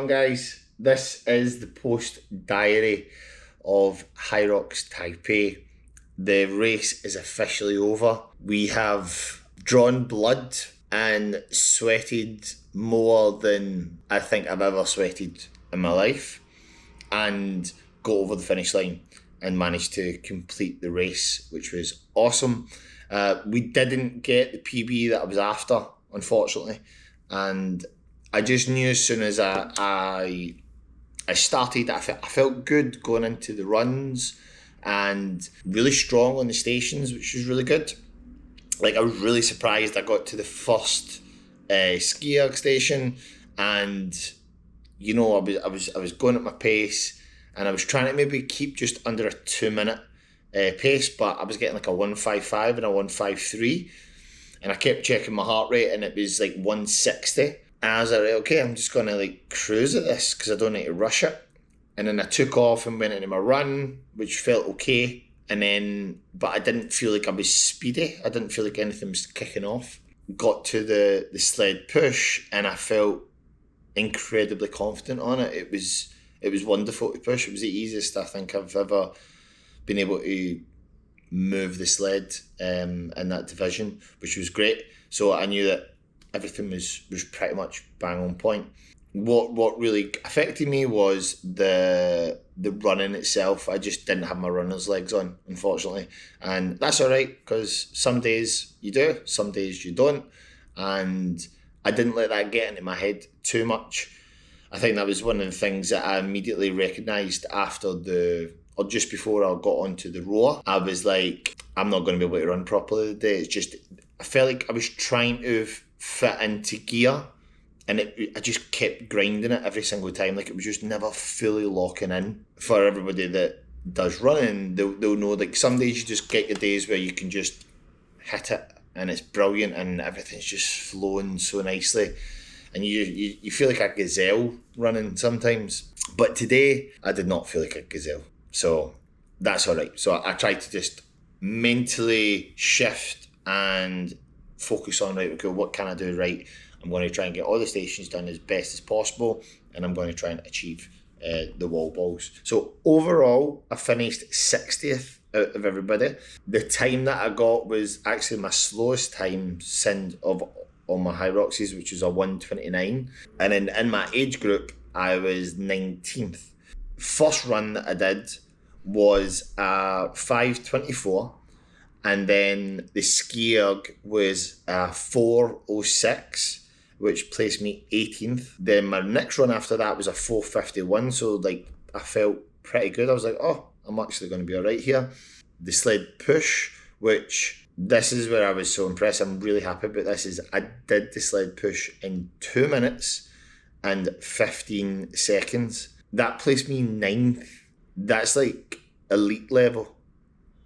on, guys? This is the post-diary of HYROX Taipei. The race is officially over. We have drawn blood and sweated more than I think I've ever sweated in my life, and got over the finish line and managed to complete the race, which was awesome. We didn't get the PB that I was after, unfortunately, and I just knew as soon as I started, I felt good going into the runs and really strong on the stations, which was really good. Like, I was really surprised I got to the first ski station, and you know, I was going at my pace, and I was trying to maybe keep just under a 2 minute pace, but I was getting like a 155 and a 153, and I kept checking my heart rate, and it was like 160. And I was like, okay, I'm just going to like cruise at this because I don't need to rush it. And then I took off and went into my run, which felt okay. But I didn't feel like I was speedy. I didn't feel like anything was kicking off. Got to the sled push, and I felt incredibly confident on it. It was wonderful to push. It was the easiest I think I've ever been able to move the sled in that division, which was great. So I knew that everything was pretty much bang on point. What really affected me was the running itself. I just didn't have my runner's legs on, unfortunately, and that's all right, because some days you do, some days you don't, and I didn't let that get into my head too much. I think that was one of the things that I immediately recognised after or just before I got onto the rower. I was like, I'm not going to be able to run properly today. It's just, I felt like I was trying to fit into gear, and I just kept grinding it every single time. Like, it was just never fully locking in. For everybody that does running, they'll know, like, some days you just get your days where you can just hit it and it's brilliant and everything's just flowing so nicely, and you feel like a gazelle running sometimes. But today I did not feel like a gazelle, so that's all right. So I tried to just mentally shift and focus on, right, okay, what can I do right? I'm going to try and get all the stations done as best as possible, and I'm going to try and achieve the wall balls. So overall, I finished 60th out of everybody. The time that I got was actually my slowest time on my HYROXes, which was a 129. And then in my age group, I was 19th. First run that I did was a 524. And then the ski erg was a 406, which placed me 18th. Then my next run after that was a 451. So like, I felt pretty good. I was like, oh, I'm actually going to be all right here. The sled push, which this is where I was so impressed. I'm really happy about this. Is I did the sled push in 2 minutes and 15 seconds. That placed me 9th. That's like elite level.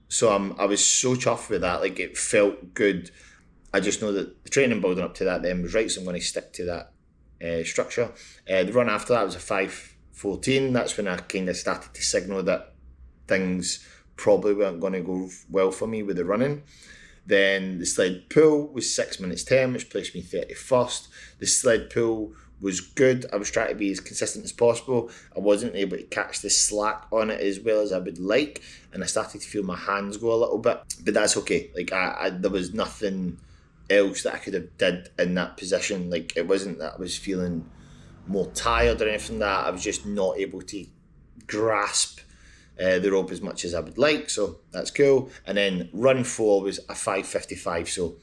So I was so chuffed with that. Like, it felt good. I just know that the training building up to that then was right, so I'm going to stick to that structure. The run after that was a 5:14. That's when I kind of started to signal that things probably weren't going to go well for me with the running. Then the sled pull was 6 minutes 10, which placed me 31st. The sled pull was good. I was trying to be as consistent as possible. I wasn't able to catch the slack on it as well as I would like, and I started to feel my hands go a little bit, but that's okay. Like, there was nothing else that I could have did in that position. Like, it wasn't that I was feeling more tired or anything like that. I was just not able to grasp the rope as much as I would like, so that's cool. And then run 4 was a 5:55, so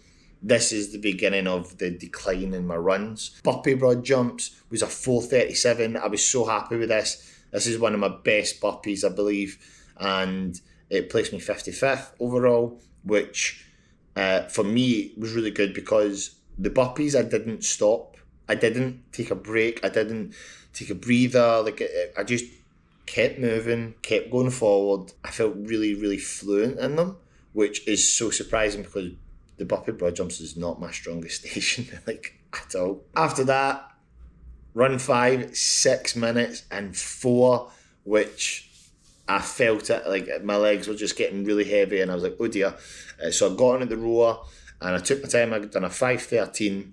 this is the beginning of the decline in my runs. Burpee broad jumps was a 4:37. I was so happy with this. This is one of my best burpees, I believe, and it placed me 55th overall, which for me was really good, because the burpees, I didn't stop. I didn't take a break. I didn't take a breather. Like, I just kept moving, kept going forward. I felt really, really fluent in them, which is so surprising because the burpee broad jumps is not my strongest station, like, at all. After that, run 5, 6 minutes and 4, which I felt it, like, my legs were just getting really heavy, and I was like, oh dear. So I got on at the rower, and I took my time. I'd done a 5:13,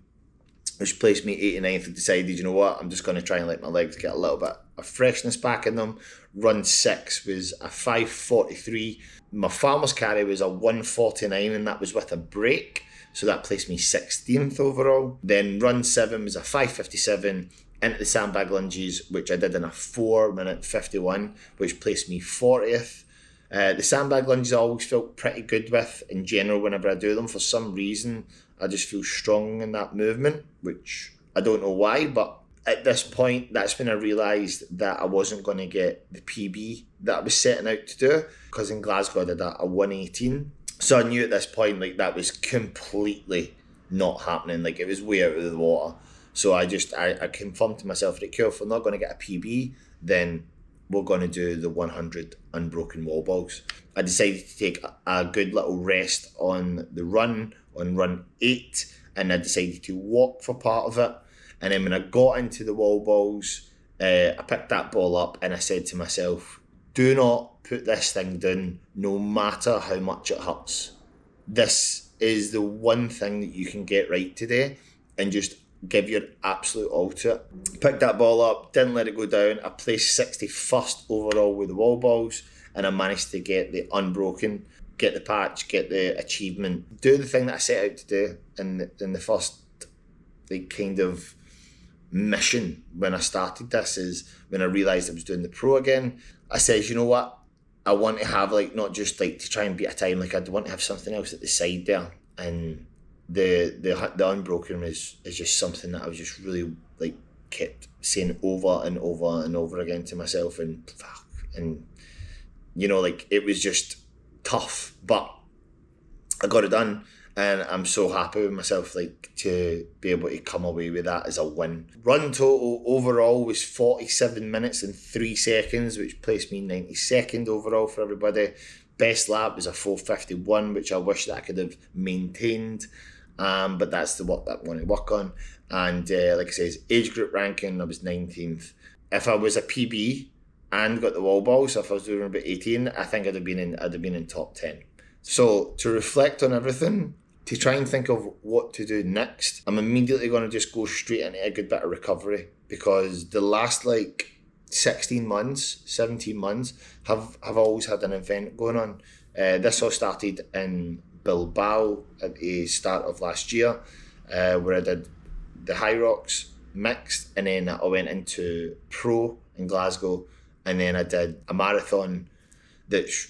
which placed me 89th. I decided, you know what, I'm just going to try and let my legs get a little bit of freshness back in them. Run 6 was a 5:43. My farmer's carry was a 1:49, and that was with a break. So that placed me 16th overall. Then run 7 was a 5:57 into the sandbag lunges, which I did in a 4:51, which placed me 40th. The sandbag lunges I always felt pretty good with in general whenever I do them. For some reason, I just feel strong in that movement, which I don't know why, but at this point, that's when I realised that I wasn't going to get the PB that I was setting out to do, because in Glasgow I did a 1:18. So I knew at this point, like, that was completely not happening. Like, it was way out of the water. So I confirmed to myself that, cool, if we're not going to get a PB, then we're going to do the 100 unbroken wall balls. I decided to take a good little rest on the run, on run 8, and I decided to walk for part of it. And then when I got into the wall balls, I picked that ball up and I said to myself, do not put this thing down no matter how much it hurts. This is the one thing that you can get right today, and just give your absolute all to it. Picked that ball up, didn't let it go down. I placed 61st overall with the wall balls, and I managed to get the unbroken, get the patch, get the achievement, do the thing that I set out to do in the first, like, kind of mission when I started this. Is when I realised I was doing the pro again. I said, you know what, I want to have, like, not just like to try and beat a time, like, I want to have something else at the side there. And the unbroken is just something that I was just really, like, kept saying over and over and over again to myself, and you know, like, it was just tough, but I got it done. And I'm so happy with myself, like, to be able to come away with that as a win. Run total overall was 47 minutes and 3 seconds, which placed me 92nd overall for everybody. Best lap was a 4:51, which I wish that I could have maintained. But that's the what that I want to work on. And like I says, age group ranking, I was 19th. If I was a PB and got the wall ball, so if I was doing about 18, I think I'd have been in top 10. So to reflect on everything, to try and think of what to do next, I'm immediately going to just go straight into a good bit of recovery, because the last, like, 16 months, 17 months have always had an event going on. This all started in Bilbao at the start of last year, where I did the HYROX mixed, and then I went into pro in Glasgow, and then I did a marathon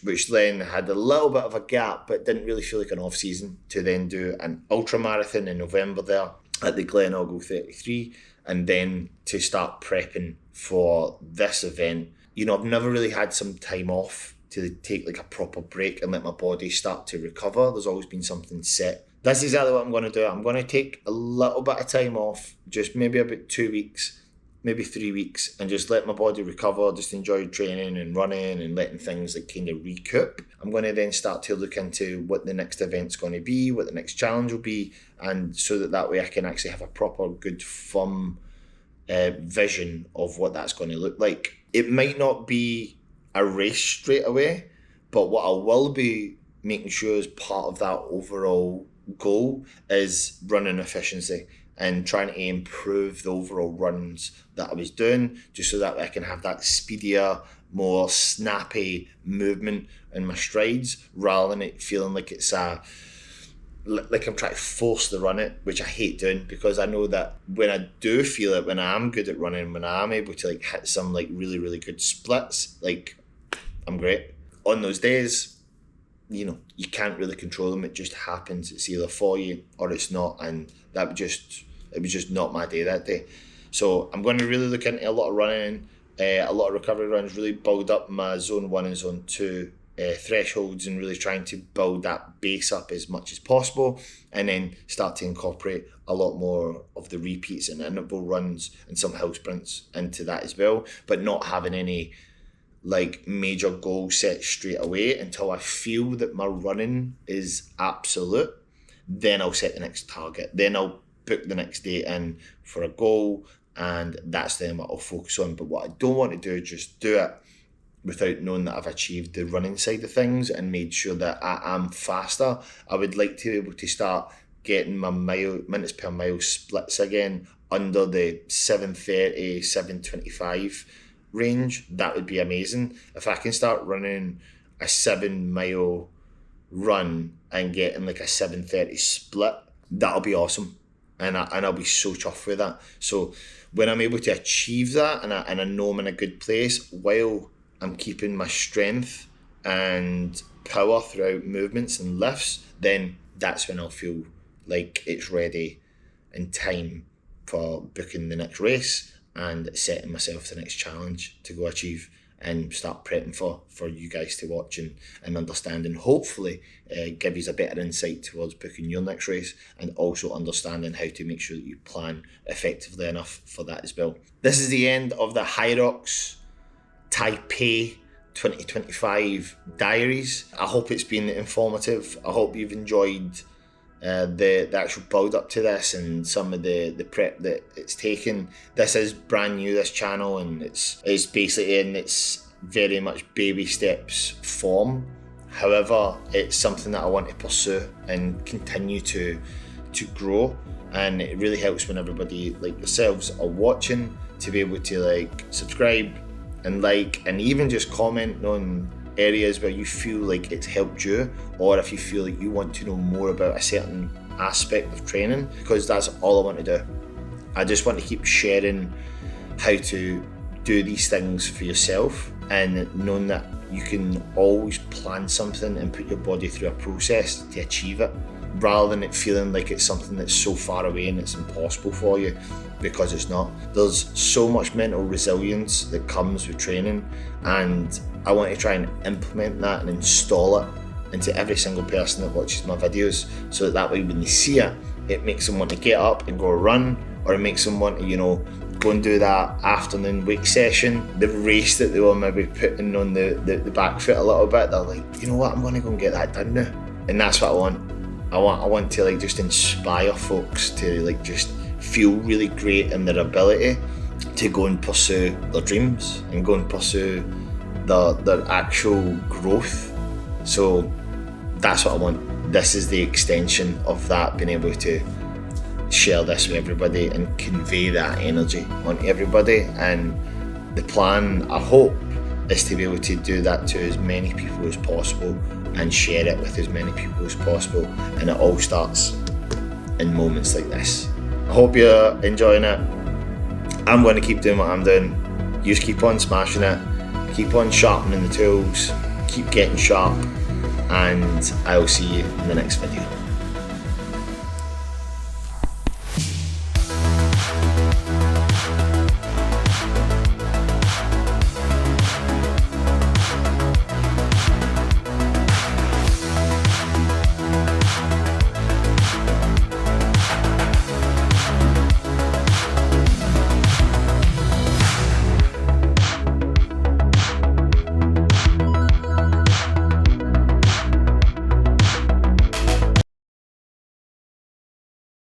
which then had a little bit of a gap, but didn't really feel like an off season, to then do an ultra marathon in November there at the Glenelg 33, and then to start prepping for this event. You know, I've never really had some time off to take, like, a proper break and let my body start to recover. There's always been something set. That's exactly what I'm going to do. I'm going to take a little bit of time off, just maybe about 2 weeks, maybe 3 weeks, and just let my body recover, just enjoy training and running and letting things, like, kind of recoup. I'm going to then start to look into what the next event's going to be, what the next challenge will be, and so that way I can actually have a proper, good, firm vision of what that's going to look like. It might not be a race straight away, but what I will be making sure is part of that overall goal is running efficiency, and trying to improve the overall runs that I was doing, just so that I can have that speedier, more snappy movement in my strides, rather than it feeling like it's like I'm trying to force the run it, which I hate doing, because I know that when I do feel it, when I am good at running, when I am able to, like, hit some, like, really, really good splits, like, I'm great. On those days, you know, you can't really control them. It just happens. It's either for you or it's not, and it was just not my day that day. So I'm going to really look into a lot of running, a lot of recovery runs, really build up my zone 1 and zone 2 thresholds, and really trying to build that base up as much as possible, and then start to incorporate a lot more of the repeats and interval runs and some hill sprints into that as well, but not having any, like, major goal set straight away until I feel that my running is absolute. Then I'll set the next target. Then I'll book the next day in for a goal, and that's then what I'll focus on. But what I don't want to do is just do it without knowing that I've achieved the running side of things and made sure that I am faster. I would like to be able to start getting my minutes per mile splits again under the 7:30, 7:25 range, that would be amazing. If I can start running a 7 mile run and getting like a 7:30 split, that'll be awesome. And I'll be so chuffed with that. So when I'm able to achieve that and I know I'm in a good place while I'm keeping my strength and power throughout movements and lifts, then that's when I'll feel like it's ready in time for booking the next race and setting myself the next challenge to go achieve and start prepping for you guys to watch and understand, and hopefully give you a better insight towards booking your next race, and also understanding how to make sure that you plan effectively enough for that as well. This is the end of the HYROX Taipei 2025 Diaries. I hope it's been informative. I hope you've enjoyed the actual build up to this and some of the prep that it's taken. This is brand new, this channel, and it's basically in its very much baby steps form. However, it's something that I want to pursue and continue to grow, and it really helps when everybody like yourselves are watching to be able to like subscribe and like and even just comment on areas where you feel like it's helped you, or if you feel like you want to know more about a certain aspect of training, because that's all I want to do. I just want to keep sharing how to do these things for yourself, and knowing that you can always plan something and put your body through a process to achieve it, rather than it feeling like it's something that's so far away and it's impossible for you, because it's not. There's so much mental resilience that comes with training, and I want to try and implement that and install it into every single person that watches my videos, so that way when they see it, it makes them want to get up and go run, or it makes them want to, go and do that afternoon weight session, the race that they were maybe putting on the back foot a little bit. They're like, you know what, I'm going to go and get that done now. And that's what I want. I want to like just inspire folks to like just feel really great in their ability to go and pursue their dreams and go and pursue their actual growth. So that's what I want. This is the extension of that, being able to share this with everybody and convey that energy on everybody. And the plan, I hope, is to be able to do that to as many people as possible and share it with as many people as possible. And it all starts in moments like this. I hope you're enjoying it. I'm going to keep doing what I'm doing. You just keep on smashing it, keep on sharpening the tools, keep getting sharp, and I will see you in the next video.